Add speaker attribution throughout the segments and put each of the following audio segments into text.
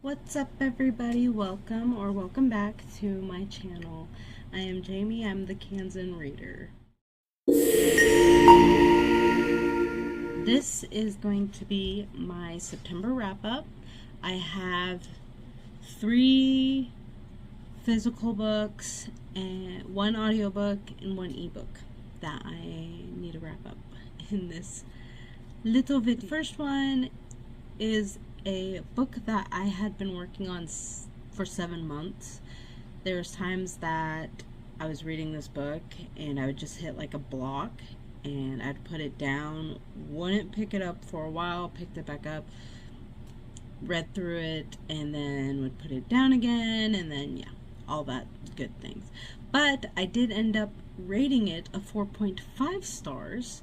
Speaker 1: What's up, everybody? Welcome back to my channel. I am Jamie. I'm the Kansan Reader. This is going to be my September wrap-up. I have 3 physical books and 1 audiobook and 1 ebook that I need to wrap up in this little video. The first one is a book that I had been working on for 7 months. There's times that I was reading this book and I would just hit like a block and I'd put it down, wouldn't pick it up for a while, picked it back up, read through it, and then would put it down again, and then yeah, all that good things. But I did end up rating it a 4.5 stars.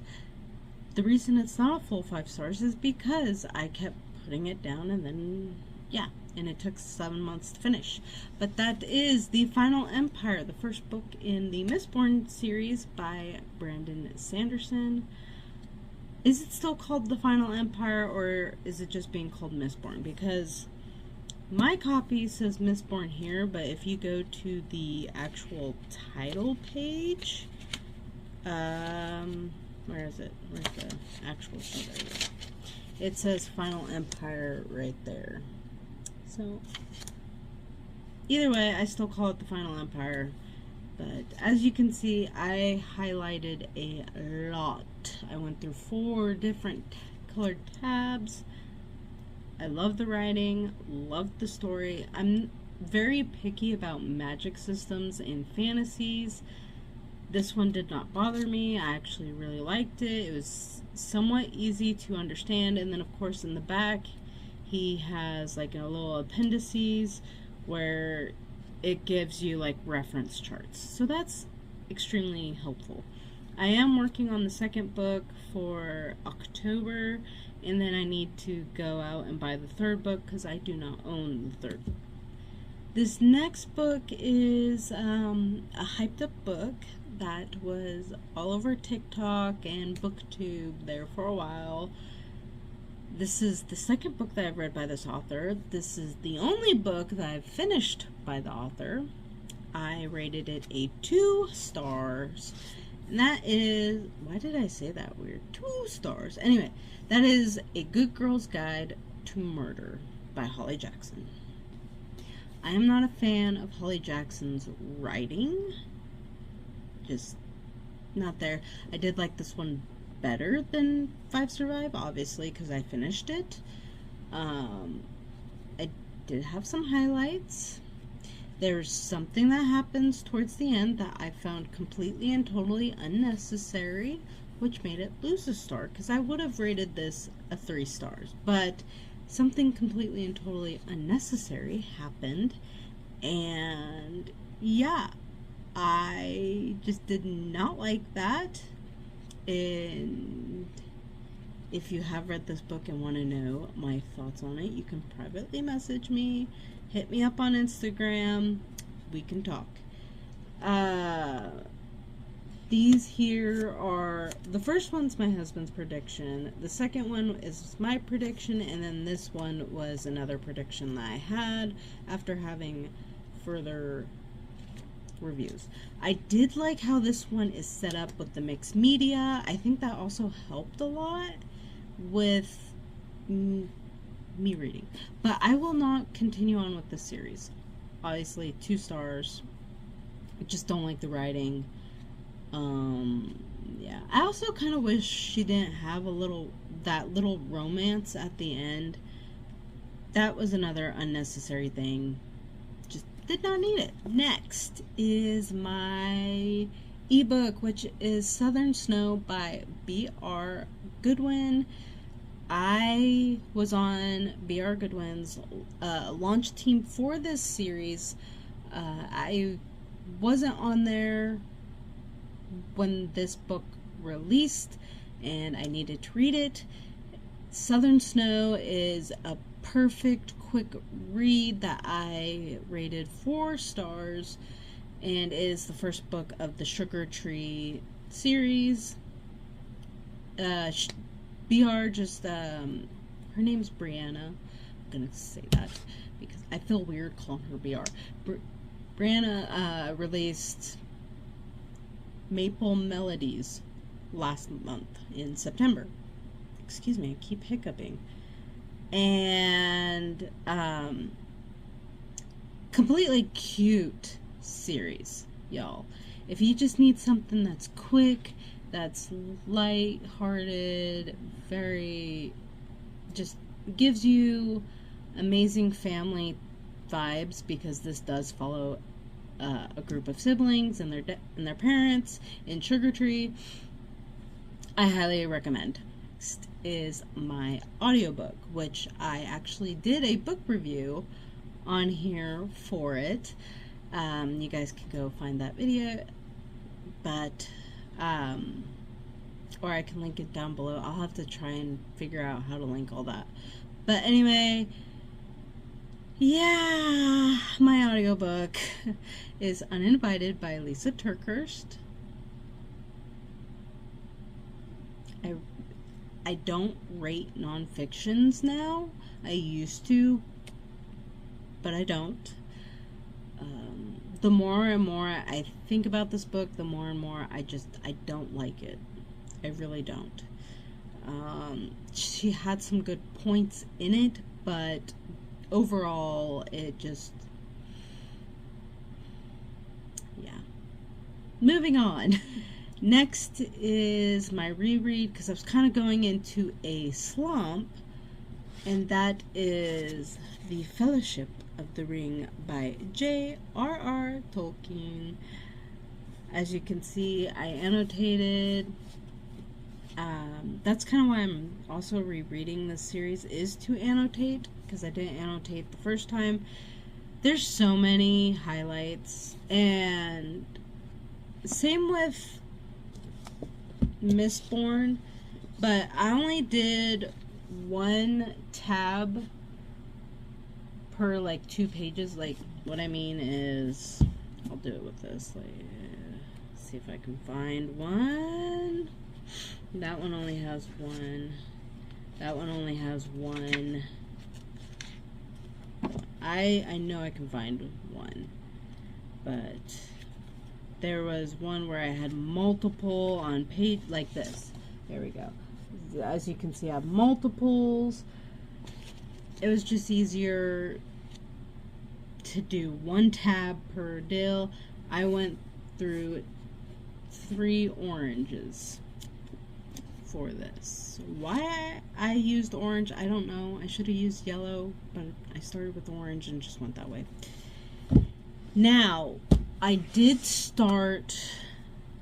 Speaker 1: The reason it's not a full 5 stars is because I kept putting it down, and then yeah, and it took 7 months to finish. But that is The Final Empire, the first book in the Mistborn series by Brandon Sanderson. Is it still called The Final Empire, or is it just being called Mistborn? Because my copy says Mistborn here, but if you go to the actual title page, where is it? Where's the actual title? It says Final Empire right there. So, either way, I still call it the Final Empire. But as you can see, I highlighted a lot. I went through 4 different colored tabs. I love the writing, loved the story. I'm very picky about magic systems and fantasies. This one did not bother me. I actually really liked it. It was somewhat easy to understand. And then, of course, in the back, he has like a little appendices where it gives you like reference charts. So that's extremely helpful. I am working on the second book for October, and then I need to go out and buy the 3rd book because I do not own the 3rd book. This next book is a hyped up book that was all over TikTok and BookTube there for a while. This is the 2nd book that I've read by this author. This is the only book that I've finished by the author. I rated it a 2 stars. And that is, why did I say that weird? 2 stars. Anyway, that is A Good Girl's Guide to Murder by Holly Jackson. I am not a fan of Holly Jackson's writing. Just not there. I did like this one better than 5 Survive, obviously, because I finished it. I did have some highlights. There's something that happens towards the end that I found completely and totally unnecessary, which made it lose a star, because I would have rated this a 3 stars. But something completely and totally unnecessary happened, and yeah, I just did not like that. And if you have read this book and want to know my thoughts on it, you can privately message me, hit me up on Instagram, we can talk. These here are, the first one's my husband's prediction, the second one is my prediction, and then this one was another prediction that I had after having further reviews. I did like how this one is set up with the mixed media. I think that also helped a lot with me reading. But I will not continue on with this series. Obviously, 2 stars. I just don't like the writing. Yeah. I also kind of wish she didn't have that little romance at the end. That was another unnecessary thing. Just did not need it. Next is my ebook, which is Southern Snow by B.R. Goodwin. I was on B.R. Goodwin's launch team for this series. I wasn't on there when this book released, and I needed to read it. Southern Snow is a perfect quick read that I rated 4 stars, and it is the first book of the Sugar Tree series. BR just her name's Brianna, gonna say that because I feel weird calling her BR. Brianna released Maple Melodies last month in September. Excuse me, I keep hiccuping. And completely cute series, y'all. If you just need something that's quick, that's light-hearted, very, just gives you amazing family vibes, because this does follow a group of siblings and their parents in Sugar Tree, I highly recommend. Next is my audiobook, which I actually did a book review on here for it. You guys can go find that video, but or I can link it down below. I'll have to try and figure out how to link all that. But anyway, yeah, my audiobook is Uninvited by Lisa TerKeurst. I don't rate nonfictions now. I used to, but I don't. The more and more I think about this book, the more and more I don't like it. I really don't. She had some good points in it, but overall it just, yeah. Moving on. Next is my reread, because I was kind of going into a slump, and that is The Fellowship of the Ring by J.R.R. Tolkien. As you can see, I annotated. That's kind of why I'm also rereading this series, is to annotate, because I didn't annotate the first time. There's so many highlights, and same with Mistborn, but I only did one tab per like 2 pages. Like, what I mean is, I'll do it with this, like, see if I can find one. That one only has one. That one only has one. I know I can find one, but there was one where I had multiple on page like this. There we go. As you can see, I have multiples. It was just easier to do one tab per deal. I went through 3 oranges for this. Why I used orange, I don't know. I should have used yellow, but I started with orange and just went that way. Now, I did start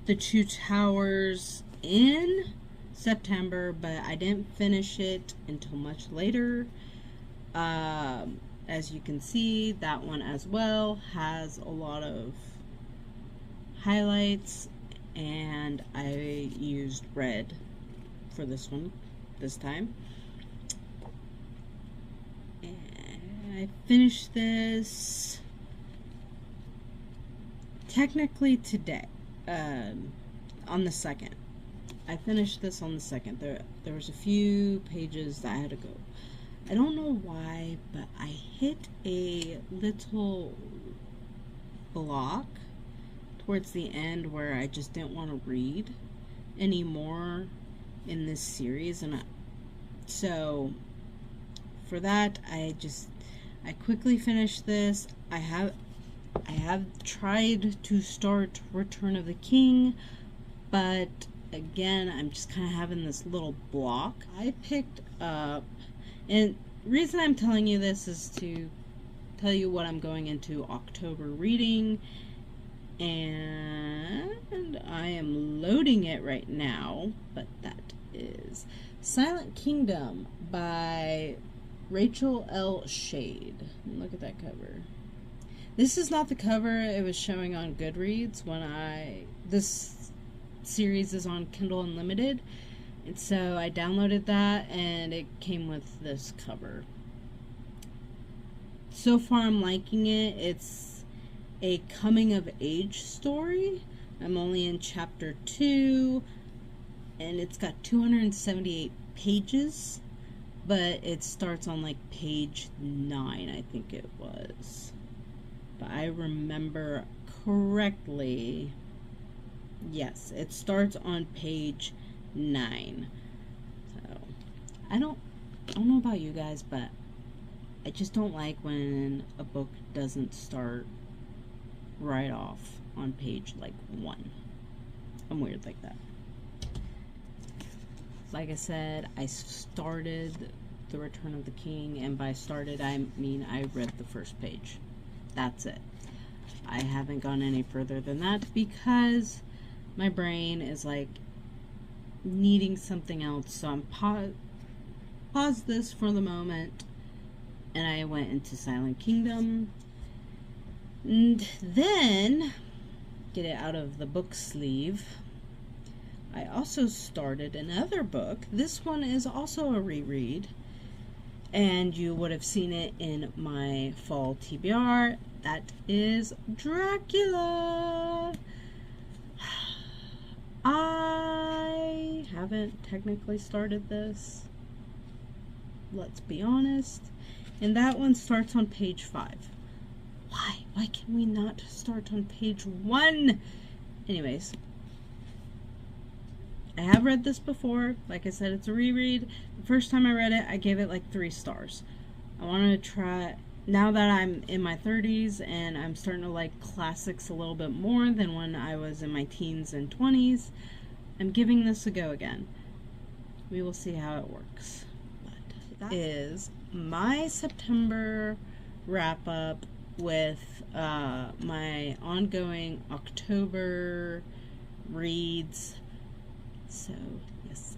Speaker 1: The Two Towers in September, but I didn't finish it until much later. As you can see, that one as well has a lot of highlights, and I used red for this one this time. And I finished this technically today, on the 2nd. I finished this on the 2nd. There was a few pages that I had to go. I don't know why, but I hit a little block towards the end where I just didn't want to read anymore in this series, and so for that I quickly finished this. I have tried to start Return of the King, but again, I'm just kind of having this little block. I picked up, and the reason I'm telling you this is to tell you what I'm going into October reading, and I am loading it right now, but that is Silent Kingdom by Rachel L. Shade. Look at that cover. This is not the cover it was showing on Goodreads when this series is on Kindle Unlimited, and so I downloaded that and it came with this cover. So far I'm liking it. It's a coming of age story. I'm only in chapter 2 and it's got 278 pages, but it starts on like page 9, I think it was. But I remember correctly, yes, it starts on page 9. So I don't know about you guys, but I just don't like when a book doesn't start right off on page like 1. I'm weird like that. Like I said, I started The Return of the King, and by started I mean I read the first page. That's it. I haven't gone any further than that because my brain is like needing something else. So I'm pause this for the moment, and I went into Silent Kingdom, and then get it out of the book sleeve. I also started another book. This one is also a reread, and you would have seen it in my fall TBR. That is Dracula. I haven't technically started this, let's be honest, and that one starts on page 5. Why can we not start on page 1? Anyways, I have read this before. Like I said, it's a reread. The first time I read it, I gave it like 3 stars. I want to try, now that I'm in my 30s and I'm starting to like classics a little bit more than when I was in my teens and 20s, I'm giving this a go again. We will see how it works. But that is my September wrap up with my ongoing October reads. So yes,